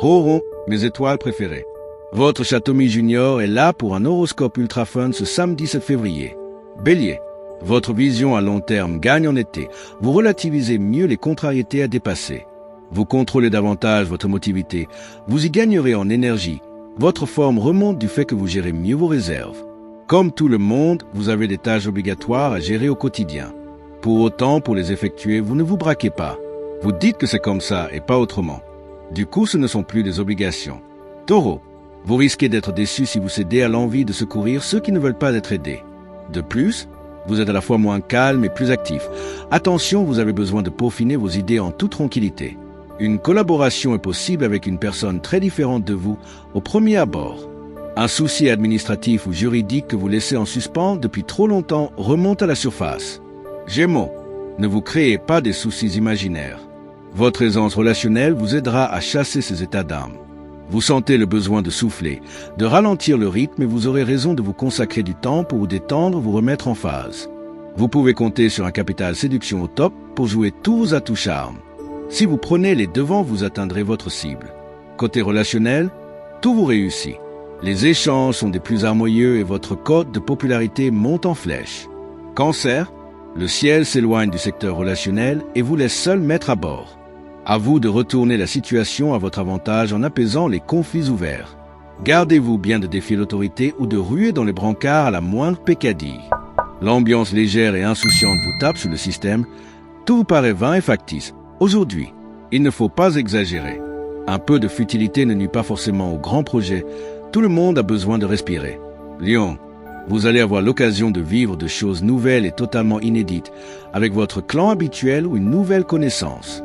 Roro, mes étoiles préférées. Votre Château-Mi Junior est là pour un horoscope ultra fun ce samedi 7 février. Bélier, votre vision à long terme gagne en été. Vous relativisez mieux les contrariétés à dépasser. Vous contrôlez davantage votre motivité. Vous y gagnerez en énergie. Votre forme remonte du fait que vous gérez mieux vos réserves. Comme tout le monde, vous avez des tâches obligatoires à gérer au quotidien. Pour autant, pour les effectuer, vous ne vous braquez pas. Vous dites que c'est comme ça et pas autrement. Du coup, ce ne sont plus des obligations. Taureau, vous risquez d'être déçu si vous cédez à l'envie de secourir ceux qui ne veulent pas être aidés. De plus, vous êtes à la fois moins calme et plus actif. Attention, vous avez besoin de peaufiner vos idées en toute tranquillité. Une collaboration est possible avec une personne très différente de vous au premier abord. Un souci administratif ou juridique que vous laissez en suspens depuis trop longtemps remonte à la surface. Gémeaux, ne vous créez pas des soucis imaginaires. Votre aisance relationnelle vous aidera à chasser ces états d'âme. Vous sentez le besoin de souffler, de ralentir le rythme et vous aurez raison de vous consacrer du temps pour vous détendre, vous remettre en phase. Vous pouvez compter sur un capital séduction au top pour jouer tous vos atouts charmes. Si vous prenez les devants, vous atteindrez votre cible. Côté relationnel, tout vous réussit. Les échanges sont des plus harmonieux et votre cote de popularité monte en flèche. Cancer, le ciel s'éloigne du secteur relationnel et vous laisse seul mettre à bord. À vous de retourner la situation à votre avantage en apaisant les conflits ouverts. Gardez-vous bien de défier l'autorité ou de ruer dans les brancards à la moindre peccadille. L'ambiance légère et insouciante vous tape sur le système. Tout vous paraît vain et factice. Aujourd'hui, il ne faut pas exagérer. Un peu de futilité ne nuit pas forcément au grand projet. Tout le monde a besoin de respirer. Lion, vous allez avoir l'occasion de vivre de choses nouvelles et totalement inédites avec votre clan habituel ou une nouvelle connaissance.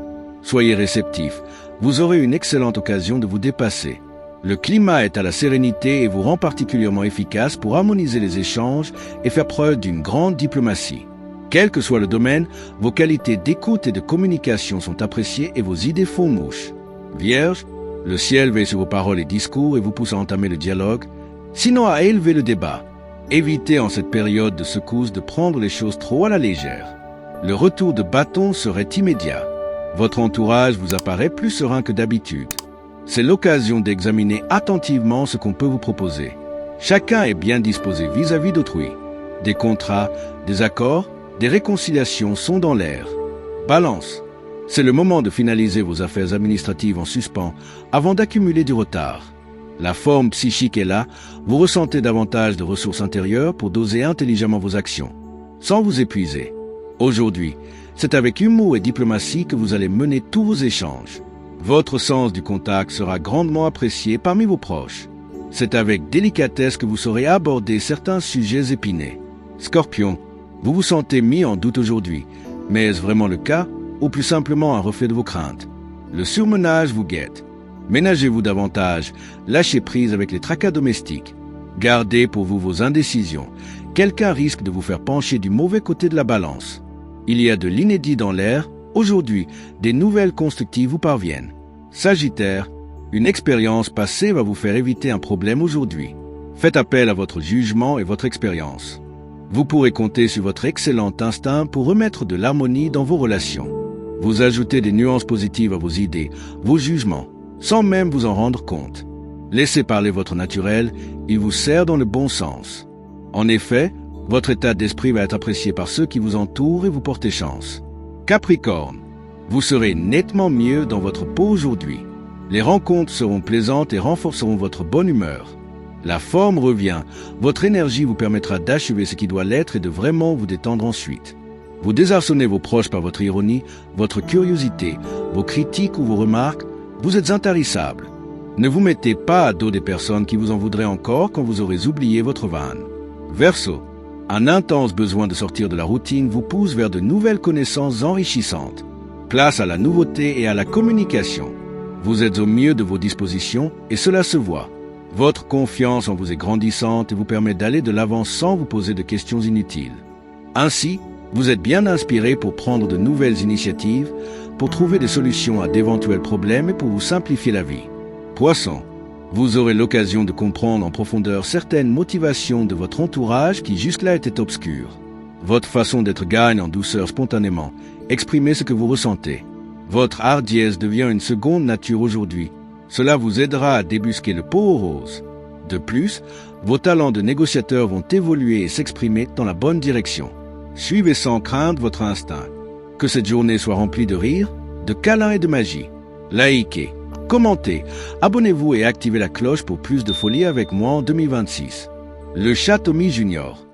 Soyez réceptif, vous aurez une excellente occasion de vous dépasser. Le climat est à la sérénité et vous rend particulièrement efficace pour harmoniser les échanges et faire preuve d'une grande diplomatie. Quel que soit le domaine, vos qualités d'écoute et de communication sont appréciées et vos idées font mouche. Vierge, le ciel veille sur vos paroles et discours et vous pousse à entamer le dialogue, sinon à élever le débat. Évitez en cette période de secousse de prendre les choses trop à la légère. Le retour de bâton serait immédiat. Votre entourage vous apparaît plus serein que d'habitude. C'est l'occasion d'examiner attentivement ce qu'on peut vous proposer. Chacun est bien disposé vis-à-vis d'autrui. Des contrats, des accords, des réconciliations sont dans l'air. Balance, c'est le moment de finaliser vos affaires administratives en suspens avant d'accumuler du retard. La forme psychique est là, vous ressentez davantage de ressources intérieures pour doser intelligemment vos actions, sans vous épuiser. Aujourd'hui, c'est avec humour et diplomatie que vous allez mener tous vos échanges. Votre sens du contact sera grandement apprécié parmi vos proches. C'est avec délicatesse que vous saurez aborder certains sujets épineux. Scorpion, vous vous sentez mis en doute aujourd'hui, mais est-ce vraiment le cas ou plus simplement un reflet de vos craintes? Le surmenage vous guette. Ménagez-vous davantage, lâchez prise avec les tracas domestiques. Gardez pour vous vos indécisions. Quelqu'un risque de vous faire pencher du mauvais côté de la balance. Il y a de l'inédit dans l'air. Aujourd'hui, des nouvelles constructives vous parviennent. Sagittaire, une expérience passée va vous faire éviter un problème aujourd'hui. Faites appel à votre jugement et votre expérience. Vous pourrez compter sur votre excellent instinct pour remettre de l'harmonie dans vos relations. Vous ajoutez des nuances positives à vos idées, vos jugements, sans même vous en rendre compte. Laissez parler votre naturel, il vous sert dans le bon sens. En effet, votre état d'esprit va être apprécié par ceux qui vous entourent et vous portez chance. Capricorne, vous serez nettement mieux dans votre peau aujourd'hui. Les rencontres seront plaisantes et renforceront votre bonne humeur. La forme revient, votre énergie vous permettra d'achever ce qui doit l'être et de vraiment vous détendre ensuite. Vous désarçonnez vos proches par votre ironie, votre curiosité, vos critiques ou vos remarques, vous êtes intarissable. Ne vous mettez pas à dos des personnes qui vous en voudraient encore quand vous aurez oublié votre vanne. Verseau, un intense besoin de sortir de la routine vous pousse vers de nouvelles connaissances enrichissantes. Place à la nouveauté et à la communication. Vous êtes au mieux de vos dispositions et cela se voit. Votre confiance en vous est grandissante et vous permet d'aller de l'avant sans vous poser de questions inutiles. Ainsi, vous êtes bien inspiré pour prendre de nouvelles initiatives, pour trouver des solutions à d'éventuels problèmes et pour vous simplifier la vie. Poisson, vous aurez l'occasion de comprendre en profondeur certaines motivations de votre entourage qui jusque-là étaient obscures. Votre façon d'être gagne en douceur spontanément. Exprimez ce que vous ressentez. Votre hardiesse devient une seconde nature aujourd'hui. Cela vous aidera à débusquer le pot aux roses. De plus, vos talents de négociateur vont évoluer et s'exprimer dans la bonne direction. Suivez sans crainte votre instinct. Que cette journée soit remplie de rire, de câlins et de magie. Likez, commentez, abonnez-vous et activez la cloche pour plus de folie avec moi en 2026. Le chat Tommy Junior.